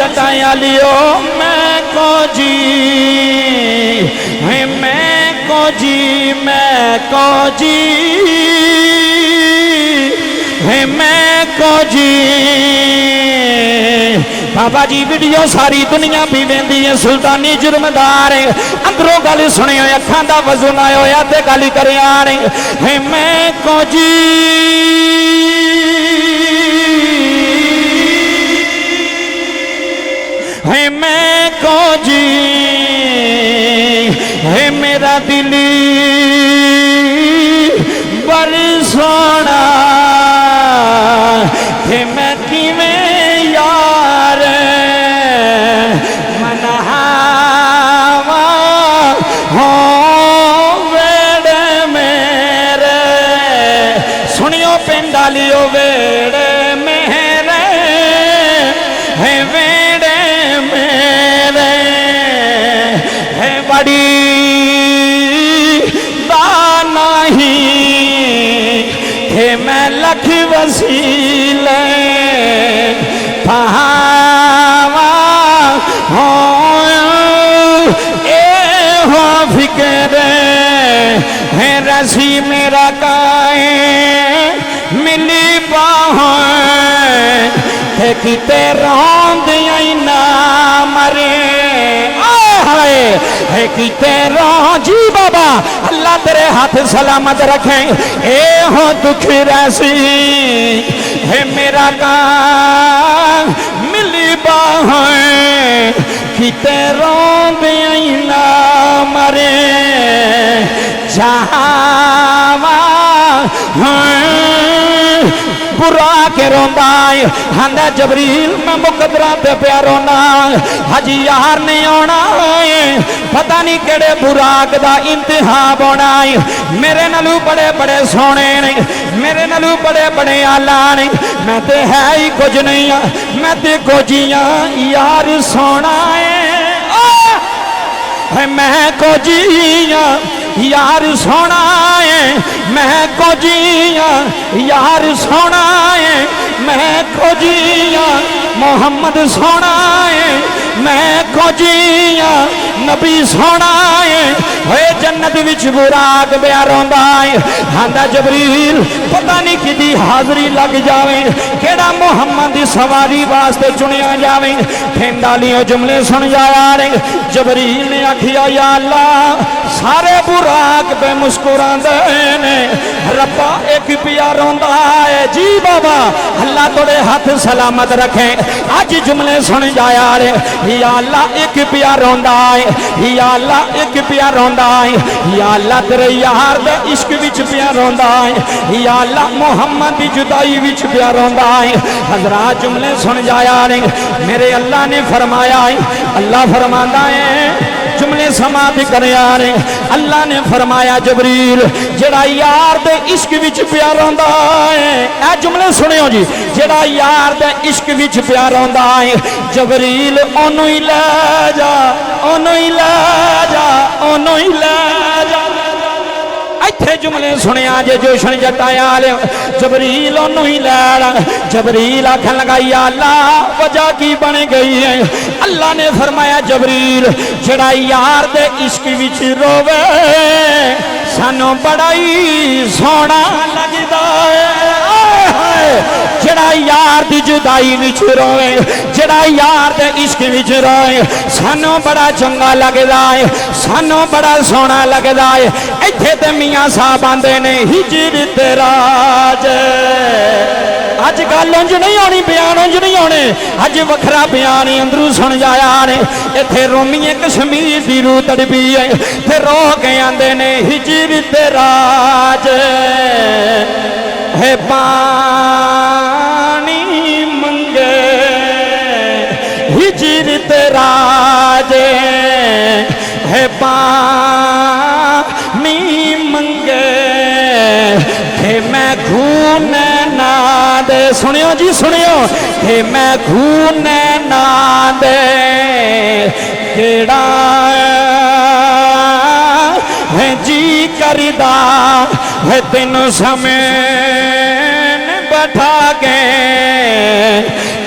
جٹایا لیو میں کو جی میں کو جی میں کو جی میں کو جی بابا جی ویڈیو ساری دنیا بھی ویندی ہے سلطانی جرمدار اندروں گل سنے ہوئے اکھاں دا وضو نہ ہویا تے گل کرے آ رہے میں کو جی میں کو جی میرا دلی بڑی سونا میں کیویں یار منہاوا ہوں ویڑے میرے سنیو پنڈالیو ویڑے میرے ویڑے میرے بڑی دانا ہی میں لکھ وسیلے پہاوا ہوں اے ہو فکر ہے رسی میرا کائیں ملی باہیں ہے کتے روندیاں نہ مرے ہے کتے رو جی بابا اللہ تیرے ہاتھ سلامت رکھیں اے ہو دکھ ریسی ہے میرا کام ملی باہیں کتے رو بیائی نہ مرے جہاں برا کے روندائے ہندہ جبریل میں مقدرہ تے پیارونا حجی یار نے آنا ہے پتہ نہیں کڑے براق دا انتہاب ہونا ہے میرے نلو بڑے بڑے سونے نہیں میرے نلو بڑے بڑے آلہ نہیں میں تے ہے ہی کچھ نہیں میں تے کچھیاں یار سونا ہے میں کو جیاں یار سونا ہے میں کو جیاں یار سونا ہے میں کو جیاں محمد سونا ہے میں کو جیاں نبی سونا ہے ہوئے جنت وچ براق بیاروں دائیں ہاندہ جبریل پتہ نہیں کدی حاضری لگ جاویں کیڑا محمد دی سواری واسطے چنیا جاویں پھینڈالیوں جملے سن جایا رہے جبریل نے آکھیا یا اللہ سارے براق پہ مسکران دینے ربا ایک پیاروں دائے جی بابا اللہ توڑے ہاتھ سلامت رکھیں آج جملے سن جایا رہے یا اللہ ایک پیاروں دائے یا اللہ ایک پیاروں دائے یا اللہ تیرے یار دے عشق وچ پیاروں دائے یا اللہ محمد دی جدائی وچ پیاروں دائے حضرات جملے سن جایا رہے میرے اللہ نے فرمایا ہے اللہ فرماتا ہے جملے سماعت کرے آ رہے اللہ نے فرمایا جبریل جڑا یار دے عشق وچ پیار ہوندا ہے اے جملے سنیو جی جڑا یار دے عشق وچ پیار ہوندا ہے جبریل اونوں ہی لے جا اونوں ہی لے جا اونوں ہی لے جا ایتھے جملے سنے آجے جوشن جٹایا لے جبریل انہوں ہی لیڑا جبریل آکھن لگا یا اللہ وجہ کی بنے گئی ہے اللہ نے فرمایا جبریل جڑا یار دے عشق وچ روے سانو بڑائی سونا لگدا ہے جڑا یار دی جدائی وچ روے جڑا یار دے عشق وچ روے سانو بڑا چنگا لگدا ہے سانو بڑا سونا لگدا ہے ایتھے تے میاں صاحب آندے نے ہجر تیرا جے اج گل انج نہیں ہونی بیان انج نہیں ہونے اج وکھرا بیان اندروں سن جایا نے ایتھے رومی کشمیر دی روح تڑپی ہے تے رو کے آندے نے ہجر تیرا جے ہے پانی منگے ہجر تیرا جے ہے پانی منگے کہ میں خون نہ دے سنیو جی سنیو کہ میں خون نہ دے کیڑا ہے جی کردہ ہے تینوں سمین بٹھا کے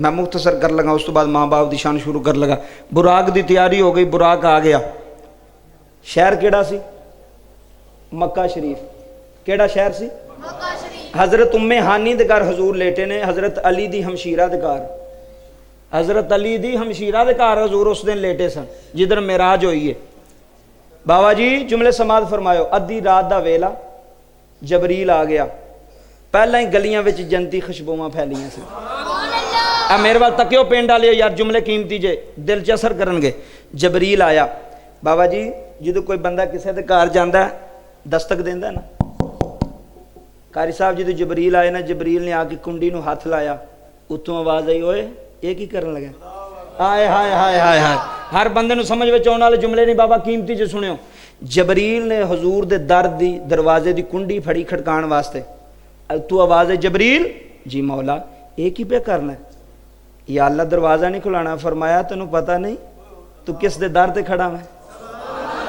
میں مختصر کر لگا، اس تو بعد ماں باپ دی شان شروع کر لگا۔ براق دی تیاری ہو گئی، براق آ گیا۔ شہر کیڑا سی؟ مکہ شریف۔ کیڑا شہر سی؟ مکہ شریف۔ حضرت ام ہانی دے گھر حضور لیٹے نے، حضرت علی دی ہمشیرہ دے گھر، حضرت علی دی ہمشیرہ دے گھر حضور اس دن لیٹے سن جدھر معراج ہوئی ہے۔ بابا جی جملے سماعت فرمایو، ادھی رات دا ویلا جبریل آ گیا، پہلا ہی گلیاں وچ جنتی خوشبوواں پھیلیاں سی۔ اے میرے وال تکیو پینڈ والے یار، جملے قیمتی جے دل چ اثر کرن گے۔ جبریل آیا۔ بابا جی جدو کوئی بندہ کسے دے گھر جاندا ہے دستک دیندا ہے نا، قاری صاحب جدو جبریل آئے نا، جبریل نے آ کے کنڈی نو ہاتھ لایا، اتوں آواز آئی، اوئے یہ کی کرن لگا؟ ہائے ہائے ہائے ہائے ہائے، ہر بندے نو سمجھ وچ آਉਣ والے جملے نہیں بابا قیمتی جو سنیو۔ جبریل نے حضور دے در دی دروازے دی کنڈی پھڑی کھڑکان واسطے، تو آواز ہے جبریل، جی مولا یہ کی پہ کرنا ہے؟ یا اللہ دروازہ نہیں کھلانا۔ فرمایا تینوں پتہ نہیں تو کس دے در تے کھڑا میں؟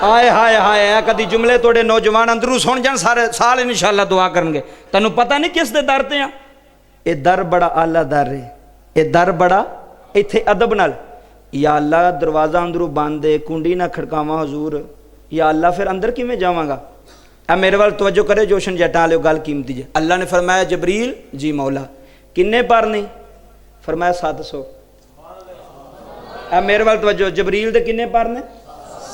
آئے ہائے ہائے، کدی جملے توڑے نوجوان اندروں سن جان سارے سال انشاءاللہ دعا کرن گے۔ تینوں پتہ نہیں کس دے در تے ہیں؟ اے در بڑا اعلیٰ در ہے، اے در بڑا ایتھے ادب نال، یا اللہ دروازہ اندروں بند ہے، کنڈی نہ کھڑکاواں حضور، یا اللہ پھر اندر کیویں جاواں گا؟ اے میرے وال توجہ کرے جوشن جٹا لیو، گل قیمتی جے۔ اللہ نے فرمایا جبریل، جی مولا کنے پر نہیں؟ فرمایا 700۔ اے میرے وال توجہ، جبریل دے کنے پر نے؟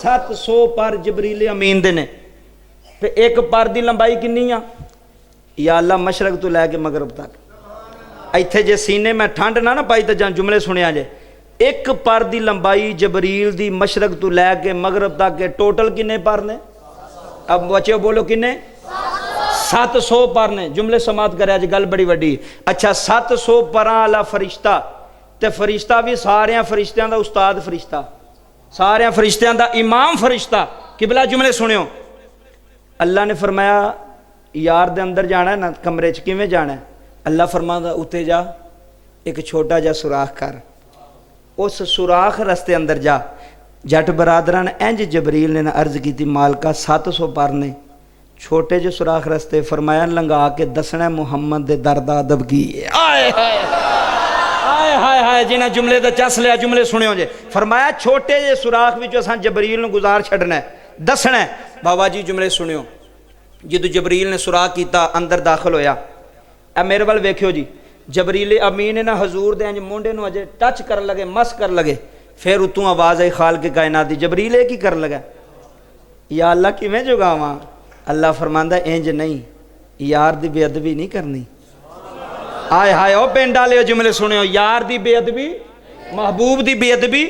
700 پر جبریل امین دے نے۔ تے ایک پر دی لمبائی کنی آ؟ یا اللہ مشرق تو لے کے مغرب تک۔ ایتھے جے سینے میں ٹھنڈ نہ پائی تے جان جملے سنیا جے، ایک پر دی لمبائی جبریل دی مشرق تو لے کے مغرب تک کے ٹوٹل کنے پر نے؟ اب بچے بولو کنے؟ 700 پر نے۔ جملے سماعت کرے آج گل بڑی وڈی۔ اچھا 700 پراں والا فرشتہ، تے فرشتہ بھی ساریاں فرشتیاں دا استاد فرشتہ، ساریاں فرشتیاں دا امام فرشتہ۔ قبلہ جملے سنیو، اللہ نے فرمایا یار دے اندر جانا ہے نا کمرے چ، کیویں جانا ہے؟ اللہ فرماتا اتے جا، ایک چھوٹا جا سوراخ کر، اس سوراخ رستے اندر جا۔ جٹ برادران انج جبریل نے عرض کی تھی مالکہ 700 پر نے، چھوٹے جو سوراخ رستے، فرمایا لنگا کے دسنا محمد دے درد ادب کی۔ آئے ہائے ہائے ہائے ہائے، جنہ جملے دا چس لیا جملے سنیو جے۔ فرمایا چھوٹے جے سوراخ وچ اساں جبریل نو گزار چھڈنا ہے، دسنا ہے۔ بابا جی جملے سنیو، جدو جبریل نے سوراخ کیتا اندر داخل ہویا، اے میرے وال ویکھیو جی، جبریل امین نے حضور دے انج مونڈے نو اجے ٹچ کر لگے، مس کر لگے، پھر اتوں آواز آئی خالق کائنات دی، جبریل کی کر لگا؟ یا اللہ کیویں جگاواں؟ اللہ فرماندا انج نہیں، یار دی بے ادبی نہیں کرنی۔ آئے ہائے او پینڈ والے جملے سنیو، یار دی بے ادبی، محبوب دی بے ادبی۔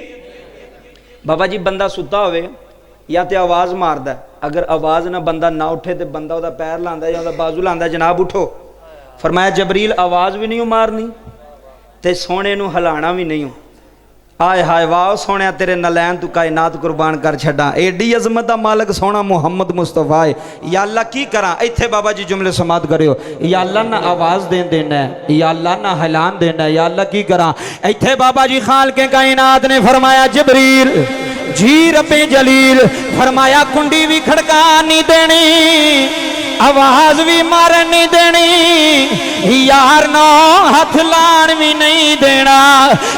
بابا جی بندہ ستا ہوئے یا تے آواز ماردا ہے، اگر آواز نہ بندہ نہ اٹھے تے بندہ او دا پیر لاندا ہے یا او دا بازو لاندا ہے، جناب اٹھو۔ فرمایا جبریل آواز بھی نہیں مارنی تے سونے نو ہلانا بھی نہیں۔ آئے ہائے واہ سونے تیرے نلین تو کائنات قربان کر چھڑا، ایڈی عظمت دا مالک سونا محمد مصطفیٰ ہے۔ یا اللہ کی کراں؟ ایتھے بابا جی جملے سماعت کریو، یا اللہ نہ آواز دین دینا ہے، یا اللہ نہ ہلان دینا ہے، یا اللہ کی کراں؟ ایتھے بابا جی خالق کائنات نے فرمایا جبریل جی رب جلیل، فرمایا کنڈی بھی کھڑکا نہیں دینی، آواز بھی مارن نہیں دینی، یار نو ہاتھ لان بھی نہیں دینا،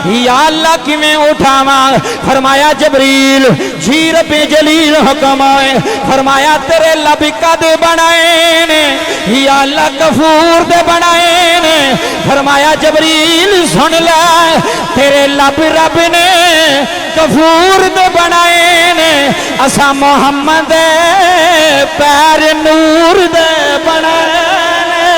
یا اللہ کیویں اٹھاواں؟ فرمایا جبریل جی رب جلیل حکم آئے، فرمایا تیرے لب کد بنائے نے؟ یا اللہ غفور دے بنائے نے۔ فرمایا جبریل سن لے، تیرے لب رب نے غفور دے بنائے نے، اسا محمد دے پیر نور دے بنائے نے۔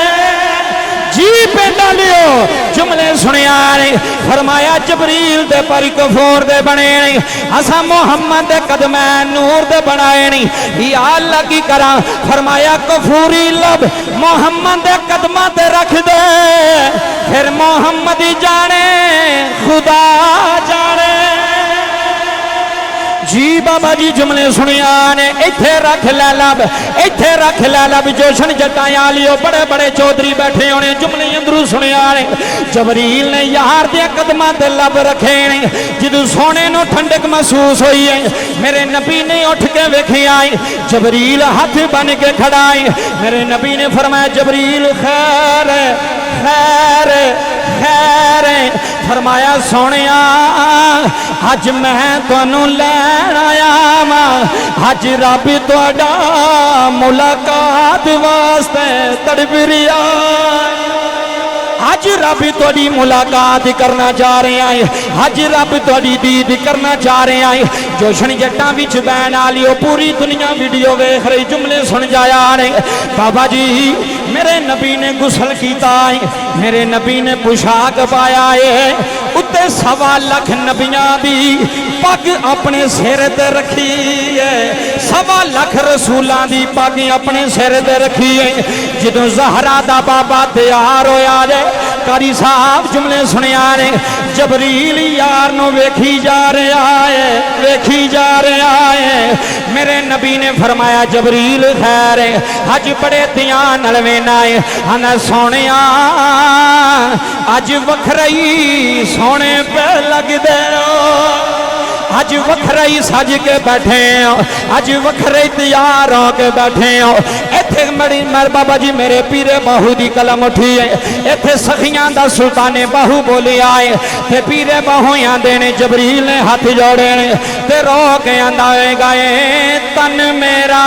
جی پہ ڈالیو جملے سنیا نے، فرمایا جبریل دے پری غفور دے بنے نے، اسا محمد دے قدم نور دے بنائے نے۔ یا اللہ کی کراں؟ فرمایا غفوری لب محمد دے قدمہ تے رکھ دے، پھر محمد جانے خدا جانے۔ جی بابا جی جملے سنیا نے، ایتھے رکھ لے لب، ایتھے رکھ لے لب، جوشن جٹائیاں لیو بڑے بڑے چودھری بیٹھے ہونے، جملے اندروں سنیا نے۔ جبریل نے یار دے قدماں تے لب رکھے نے، جدو سونے نو ٹھنڈک محسوس ہوئی ہے، میرے نبی نے اٹھ کے ویکھی آئی، جبریل ہاتھ بن کے کھڑا ہے، میرے نبی نے فرمایا جبریل خیر خیر خیر، فرمایا فرمایا سونیا اج میں تانوں لین آیا واں اج رب تہاڈا ملاقات واسطے تڑپ رہیا اج رب تہاڈی ملاقات کرنا چاہ رہے ہیں اج رب تہاڈی دید کرنا چاہ رہے ہیں جوشن جٹاں وچ بہن والیو پوری دنیا ویڈیو ویکھ رہی جملے سن جایا نے بابا جی میرے نبی نے غسل کیتا ہے میرے نبی نے پوشاک پایا ہے اتے 1.25 لاکھ نبیاں دی پگ اپنے سر تے رکھی ہے 1.25 لاکھ رسولاں دی پگ اپنے سر تے رکھی ہے جدوں زہرا دا بابا تیار ہویا جے قاری صاحب جملے سنیا نے جبریل یار نو ویکھی جا رہا ہے ویکھی جا رہا ہے میرے نبی نے فرمایا جبریل خیر ہے اج بڑے دھیان نال وینا ہے انا سونیا اج وکھرئی سونے پہ لگ دے اج وکھرئی سج کے بیٹھے ہو اج وکھرئی تیار ہو کے بیٹھے ہو ایتھے بڑی مر بابا جی میرے پیر باہو دی قلم اٹھی ہے ایتھے سخیاں دا سلطان باہو بولی آئے تے پیر باہو آندے نے جبریل نے ہاتھ جوڑے نے تے رو کے آندا گئے تن میرا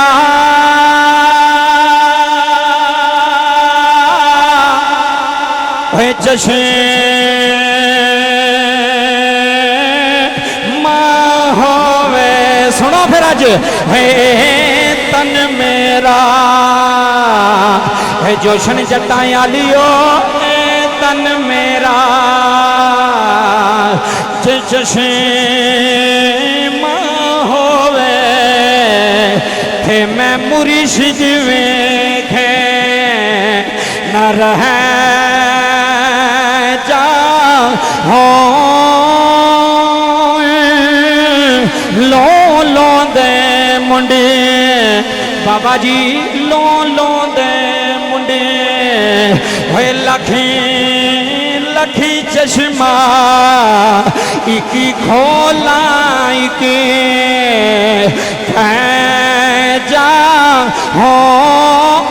اے جشن سنو پھر اج ہے تن میرا ہے جوشن جٹاں والیو اے تن میرا جشن ہووے تھے میں مرشد ویکھے نہ رہ جا لو دے منڈے بابا جی لو دے منڈے ہوئے لکھی چشمہ ایکی کھولا ایکی جا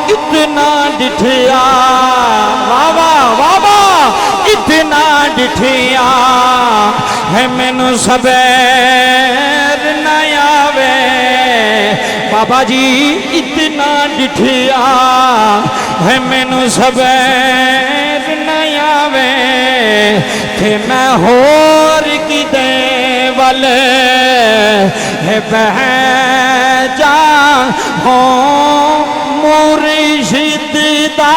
اتنا ڈٹھیا بابا اتنا ڈٹھیا ہے مینو سبیر نیا وے بابا جی اتنا ڈٹھیا ہے مینو سبیر نیا وے کہ میں ہور کی دے والے ہے بہ جا ہوں مرشد دا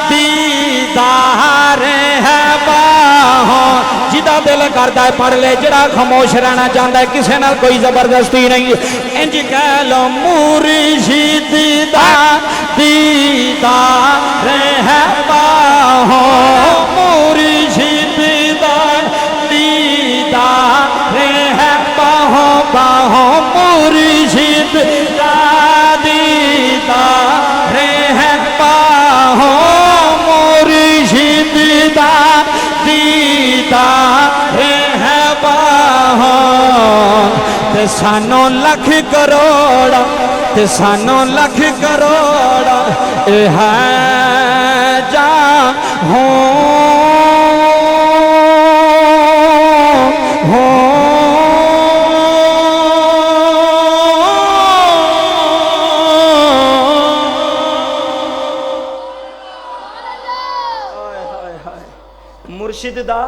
دیدار ہے باہوں جدا دل کرتا ہے پڑھ لے جڑا خاموش رہنا چاہتا ہے کسے نال کوئی زبردستی نہیں انج کہہ لو مرشد دا دیدار ہے باہوں مرشد دا دیدار ہے باہوں مرشد دا دیدار ہے باہوں مرشد دا دیدار ہے باہوں تے سانو لکھ کروڑا تے سانو لکھ کروڑا اے ہے جا مرشد دا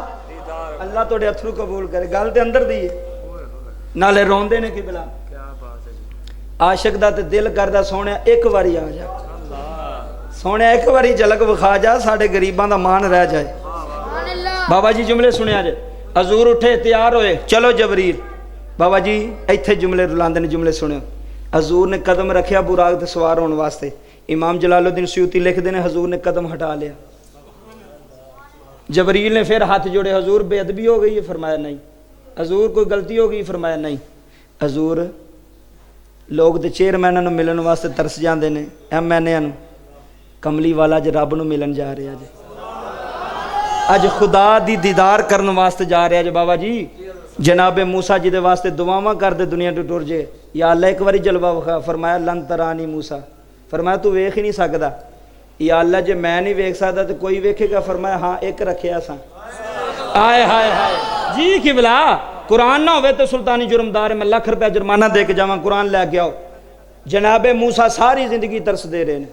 اللہ توڑے اتھرو قبول کرے گل دے اندر دیئے نالے روندے نے قبلہ عاشق دا تے دل کردہ سونے ایک واری آ جا سونے ایک واری جھلک وکھا جا ساڑھے غریباں دا مان رہ جائے بابا جی جملے سنے آجے حضور اٹھے تیار ہوئے چلو جبریل بابا جی ایتھے جملے رلاندے نے جملے سنے حضور نے قدم رکھیا براق تے سوار ہونے واسطے امام جلال الدین سیوطی لکھ دینے حضور نے قدم ہٹا لیا جبریل نے پھر ہاتھ جوڑے حضور بے ادبی ہو گئی فرمایا نہیں حضور کوئی غلطی ہو گئی فرمایا نہیں حضور لوگ تے چیئرمیناں نو ملن واسطے ترس جاندے نے ایم این اے نو کملی والا اج رب نو ملن جا رہے اج خدا دی دیدار کرن واسطے جا رہے بابا جی جناب موسیٰ جی دے واسطے دعاواں کر دے دنیا ٹو ٹر جے یا اللہ ایک واری جلوہ وکھا فرمایا لن ترانی موسیٰ فرمایا تو ویکھ ہی نہیں سکدا یا اللہ جے میں نہیں ویکھ سکدا تو کوئی ویکھے گا فرمایا ہاں ایک رکھیا سا آئے ہائے ہائے جی قبلہ قرآن نہ ہوئے تو سلطانی جرمدار ہے میں لاکھ روپے جرمانہ دے کے جاواں قرآن لے کے آؤ جناب موسیٰ ساری زندگی ترس دے رہے ہیں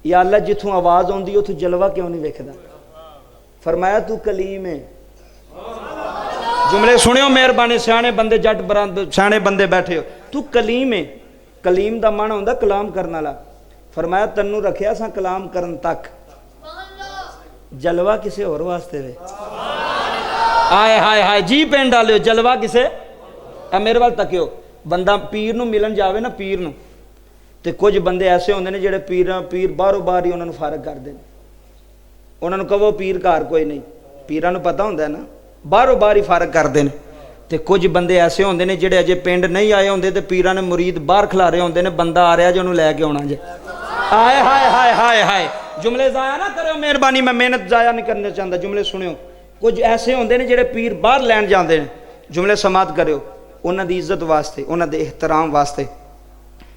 یا اللہ جتھوں آواز ہوندی اتھوں جلوہ کیوں نہیں ویکھدا فرمایا تو کلیم ہے جملے سنیو مہربانی سیانے بندے جٹ برند سیانے بندے بیٹھے ہو تو کلیم ہے کلیم دا معنی ہوندا کلام کرن والا فرمایا تنوں رکھیا سا کلام کرن تک جلوہ کسے اور واسطے وے آئے ہائے ہائے جی پین ڈالے ہو جلوہ کسے اے میرے وال تکیو بندہ پیر نو ملن جاوے نا پیر نو تے کچھ بندے ایسے ہوندے نے جڑے پیر باہروں باہر ہی انہاں نو فارغ کر دے انہاں نو کہو پیر گھر کوئی نہیں پیراں نو پتہ ہوندا ہے نا باہروں باہر ہی فارغ کر دے تے کچھ بندے ایسے ہوندے نے جڑے اجے پنڈ نہیں آئے ہوندے تے پیراں نے مرید باہر کھلارے ہوندے نے بندہ آ رہا جو انہوں لے کے آنا جے آئے ہائے ہائے ہائے ہائے جملے ضائع نہ کرو مہربانی میں محنت ضائع نہیں کرنا چاہتا جملے سنیو کچھ ایسے ہوندے نے جڑے پیر باہر لین جاندے نے جملے سماعت کریو انہاں دی عزت واسطے انہاں دے احترام واسطے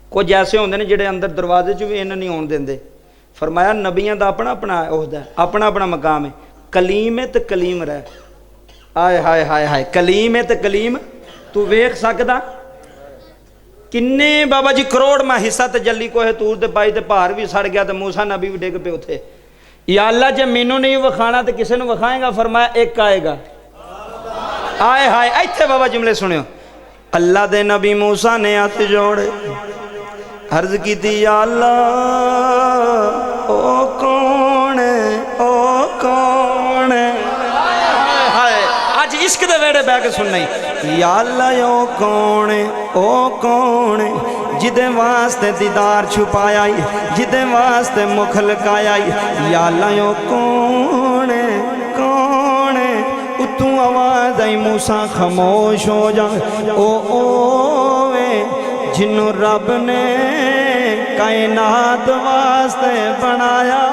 کچھ ایسے ہوندے نے جڑے اندر دروازے چ بھی انہاں نہیں آن دیندے فرمایا نبیاں دا اپنا اپنا عہدہ ہے اپنا اپنا مقام ہے کلیم ہے تے کلیم رہ آئے ہائے ہائے ہائے کلیم ہے تے کلیم تو ویکھ سکدا کنے بابا جی کروڑ میں حصہ تے جلی کوہ تور دے پائی تے پہاڑ بھی سڑ گیا تے موسیٰ نبی بھی ڈگ پہ اتھے یا اللہ جے مینوں نہیں وکھانا تے کسے نو وکھائیں گا فرمایا ایک آئے گا آئے ہائے ایتھے بابا جملے سنیو اللہ دے نبی موسیٰ نے ہاتھ جوڑے عرض کی تھی یا اللہ او کون ہے آج عشق دے ویڑے بے کے سننا ہی یا اللہ او کون ہے جدے واسطے دیدار چھپایا جدے واسطے مکھ لکایا یا اللہ او کون ہے اتوں آواز آئی موسیٰ خاموش ہو جا اوے جنوں رب نے کائنات واسطے بنایا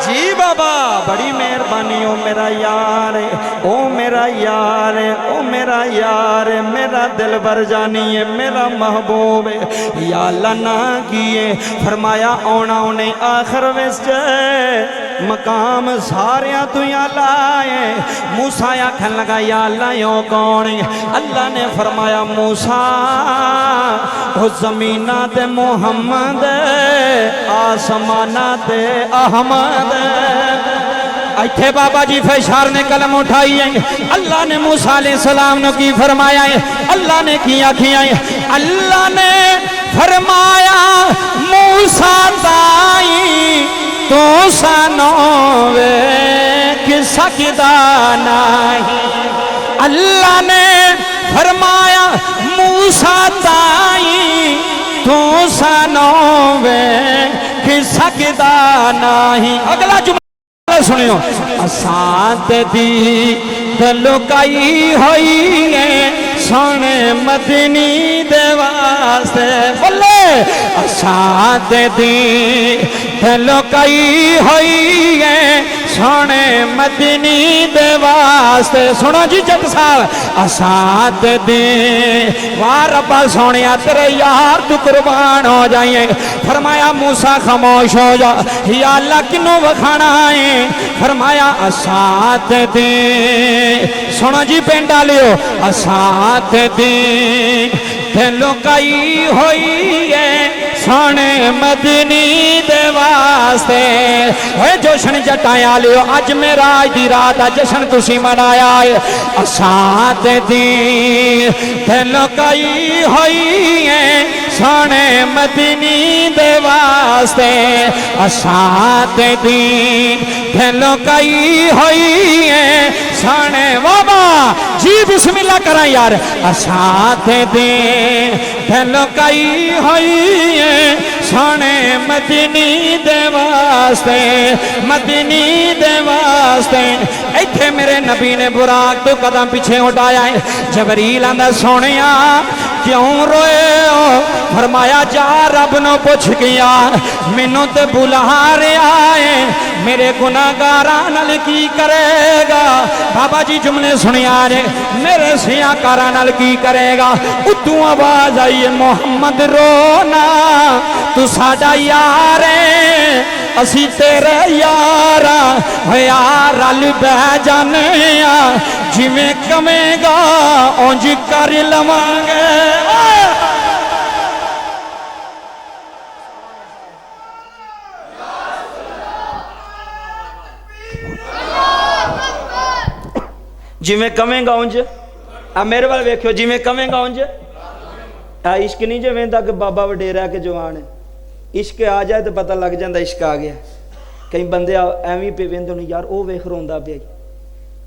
جی بابا بڑی مہربانی او میرا یار ہے او میرا یار ہے او میرا یار ہے میرا دل بر جانی ہے میرا محبوب ہے یا اللہ نہ کیے فرمایا اونا انہیں آخر وسٹ مقام ساریاں تو یا لائے موسیٰ آکھن لگا یا اللہ یوں کون ہے اللہ نے فرمایا موسیٰ وہ زمینہ تے محمد آسمانہ تے احمد ایتھے بابا جی فشار نے قلم اٹھائی ہے اللہ نے موسیٰ علیہ السلام نے کی فرمایا ہے اللہ نے کیا ہے اللہ نے فرمایا موسیٰ تائی تو سنوے کسا کدا نہیں اللہ نے فرمایا موسیٰ تائی تو سنوے کسا کدا نہیں اگلا جملہ سنیو اساں دی دلوکائی ہوئی ہے سونے مدنی دے واسطے بولے اساں دی دلوکائی ہوئی ہے سونے مدنی دے واسطے سنو جی جب صاحب اساں دی واہ ربا سونیا تیرے یار تو قربان ہو جائیں فرمایا موسیٰ خاموش ہو جا یا اللہ کنوں وکھانا ہے فرمایا اساں دی سنو جی پین ڈالیو اساں دی دلوکائی ہوئی ہے سونے مدنی دے واسطے ہوئے جوشن جٹایا لیو اج میرا آج دی رات جشن تسی منایا ہے اساں دی دلوکائی ہوئی ہے سونے مدنی دے واسطے اساں دی دلوکائی ہوئی ہے سونے بابا جی بسم اللہ کرا یار اساں دی دلوکائی ہوئی ہے سونے مدنی دے واسطے مدنی دے واسطے ایتھے میرے نبی نے براق تو قدم پیچھے اٹھایا ہے جبریل آندہ سونیا کیوں روئے ہو فرمایا جا رب نو پوچھ گیا مینوں تے بلا رہا ہے میرے گناہگاراں نال کی کرے گا بابا جی جملے سنیا رے میرے سیاکاراں نال کی کرے گا اتوں آواز آئی محمد رونا تو ساڈا یار ہے اسی تیرے یاراں ہویا رل بہ جانے جویں کمیں گا اونج کر لواں گے جویں کمیں گا اونج میرے وال ویکھو جویں کمیں گا اونج عشق نہیں جو ویندا کہ بابا وڈیرا کے جوان ہے عشق آ جائے تو پتہ لگ جاندہ عشق آ گیا کئی بندے ایویں پہ ویندے نے یار او ویکھ روندا پیا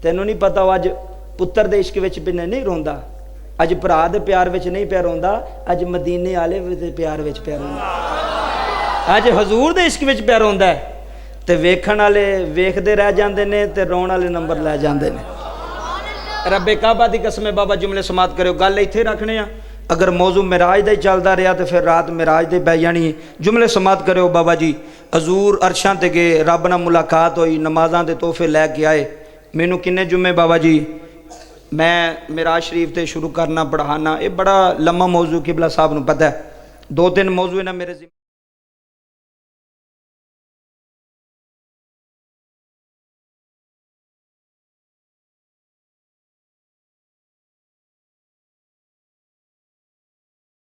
تینوں نہیں پتہ اج پتر دے عشق وچ پہ نہیں روندا اج بھرا دے پیار وچ نہیں پیا روندا اج مدینے والے دے پیار وچ پیا روندا اج حضور دے عشق وچ پیا روندا ہے تے ویکھن والے ویکھدے رہ جاندے نے تے رون والے نمبر لے جاندے نے رب کعبہ دی قسم بابا جملے سماعت کرو گل ایتھے رکھنے ہیں اگر موضوع معراج دا ہی چلدا رہیا تو پھر رات معراج دے بہ جانی جملے سماعت کرو بابا جی حضور عرشاں تے گئے رب نال ملاقات ہوئی نمازاں دے تحفے لے کے آئے مینوں کنے جمعے بابا جی میں معراج شریف تے شروع کرنا پڑھانا یہ بڑا لمبا موضوع قبلہ صاحب نوں پتہ ہے 2-3 موضوع نے میرے